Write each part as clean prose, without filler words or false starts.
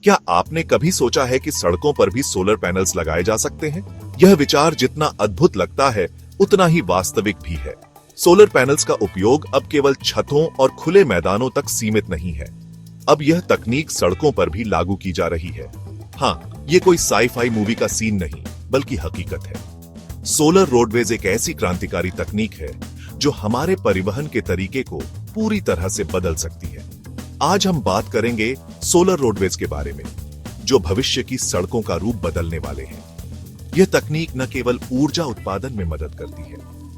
क्या आपने कभी सोचा है कि सड़कों पर भी सोलर पैनल्स लगाए जा सकते हैं? यह विचार जितना अद्भुत लगता है, उतना ही वास्तविक भी है। सोलर पैनल्स का उपयोग अब केवल छतों और खुले मैदानों तक सीमित नहीं है। अब यह तकनीक सड़कों पर भी लागू की जा रही है। हाँ, ये कोई साई-फाई मूवी का सीन नहीं, बल्कि हकीकत है। सोलर रोडवेज एक ऐसी क्रांतिकारी तकनीक है जो हमारे परिवहन के तरीके को पूरी तरह से बदल सकती है। आज हम बात करेंगे सोलर रोडवेज के बारे में, जो भविष्य की सड़कों का रूप बदलने वाले हैं। यह तकनीक न केवल ऊर्जा उत्पादन में मदद करती है,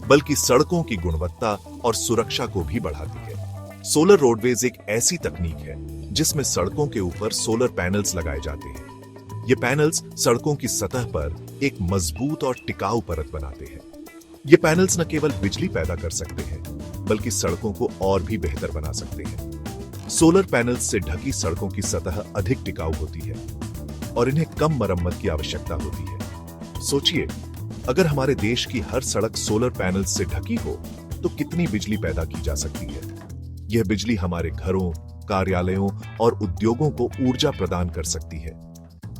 बल्कि सड़कों की गुणवत्ता और सुरक्षा को भी बढ़ाती है। सोलर रोडवेज एक ऐसी तकनीक है जिसमें सड़कों के ऊपर सोलर पैनल्स लगाए जाते हैं। ये पैनल्स सड़कों की सतह पर एक मजबूत और टिकाऊ परत बनाते हैं। ये पैनल्स न केवल बिजली पैदा कर सकते हैं, बल्कि सड़कों को और भी बेहतर बना सकते हैं। सोलर पैनल्स से ढकी सड़कों की सतह अधिक टिकाऊ होती है और इन्हें कम मरम्मत की आवश्यकता होती है। सोचिए, अगर हमारे देश की हर सड़क सोलर पैनल्स से ढकी हो तो कितनी बिजली पैदा की जा सकती है। यह बिजली हमारे घरों, कार्यालयों और उद्योगों को ऊर्जा प्रदान कर सकती है।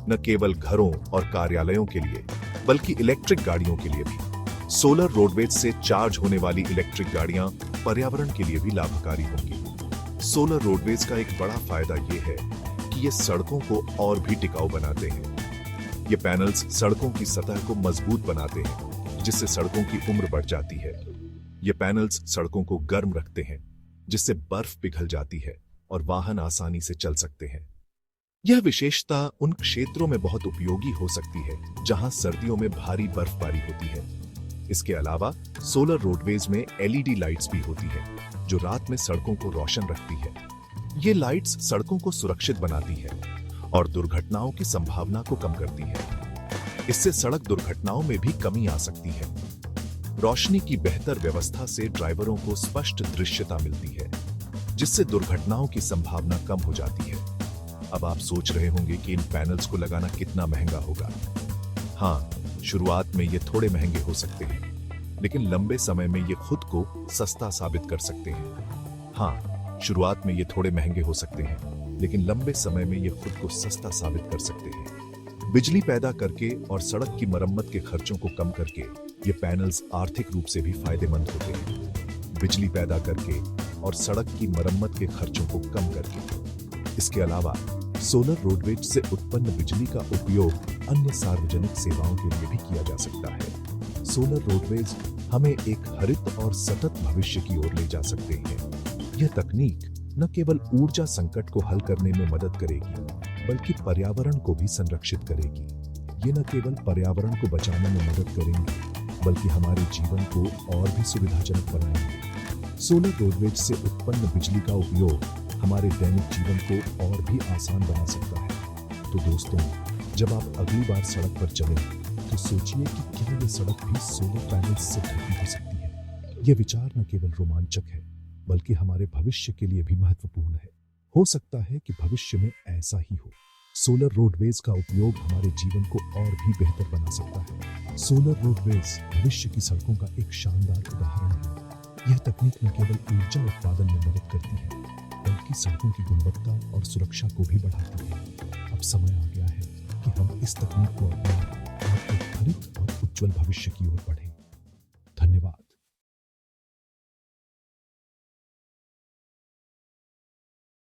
न केवल घरों और कार्यालयों के लिए, बल्कि इलेक्ट्रिक गाड़ियों के लिए भी। सोलर रोडवेज से चार्ज होने वाली इलेक्ट्रिक गाड़ियां पर्यावरण के लिए भी लाभकारी होंगी। सोलर रोडवेज का एक बड़ा फायदा यह है कि ये सड़कों को और भी टिकाऊ बनाते हैं। ये पैनल्स सड़कों की सतह को मजबूत बनाते हैं, जिससे सड़कों की उम्र बढ़ जाती है। ये पैनल्स सड़कों को गर्म रखते हैं, जिससे बर्फ पिघल जाती है और वाहन आसानी से चल सकते हैं। यह विशेषता उन क्षेत्रों में बहुत उपयोगी हो सकती है जहां सर्दियों में भारी बर्फबारी होती है। इसके अलावा सोलर रोडवेज में एलईडी लाइट्स भी होती है, जो रात में सड़कों को रोशन रखती है। ये लाइट्स सड़कों को सुरक्षित बनाती है और दुर्घटनाओं की संभावना को कम करती है। इससे सड़क दुर्घटनाओं में भी कमी आ सकती है। रोशनी की बेहतर व्यवस्था से ड्राइवरों को स्पष्ट दृश्यता मिलती है, जिससे दुर्घटनाओं की संभावना कम हो जाती है। अब आप सोच रहे होंगे कि इन पैनल्स को लगाना कितना महंगा होगा। हाँ, शुरुआत में ये थोड़े महंगे हो सकते हैं, लेकिन लंबे समय में ये खुद को सस्ता साबित कर सकते हैं। हाँ, शुरुआत में ये थोड़े महंगे हो सकते हैं, लेकिन लंबे समय में ये खुद को सस्ता साबित कर सकते हैं। बिजली पैदा करके और सड़क की मरम्मत के खर्चों को कम करके ये पैनल्स आर्थिक रूप से भी फायदेमंद होते हैं। बिजली पैदा करके और सड़क की मरम्मत के खर्चों को कम करके। इसके अलावा सोलर रोडवेज से उत्पन्न बिजली का उपयोग अन्य सार्वजनिक सेवाओं के लिए भी किया जा सकता है। सोलर रोडवेज हमें एक हरित और सतत भविष्य की ओर ले जा सकते हैं। यह तकनीक न केवल ऊर्जा संकट को हल करने में मदद करेगी, बल्कि पर्यावरण को भी संरक्षित करेगी। ये न केवल पर्यावरण को बचाने में मदद करेंगे, बल्कि हमारे जीवन को और भी सुविधाजनक बनाएंगे। सोलर रोडवेज से उत्पन्न बिजली का उपयोग हमारे दैनिक जीवन को और भी आसान बना सकता है। तो दोस्तों, जब आप अगली बार सड़क पर चलें, तो सोचिए कि क्या यह सड़क भी सोलर पैनल्स से ढकी हो सकती है। यह विचार न केवल रोमांचक है, बल्कि हमारे भविष्य के लिए भी महत्वपूर्ण है। हो सकता है कि भविष्य में ऐसा ही हो। सोलर रोडवेज का उपयोग हमारे जीवन को और भी बेहतर बना सकता है। सोलर रोडवेज भविष्य की सड़कों का एक शानदार उदाहरण है। यह तकनीक न केवल ऊर्जा उत्पादन में मदद करती है, बल्कि सड़कों की गुणवत्ता और सुरक्षा को भी बढ़ाती है। अब समय आ गया है कि हम इस तकनीक को अपनाएं और एक हरित और उज्जवल भविष्य की ओर बढ़ें।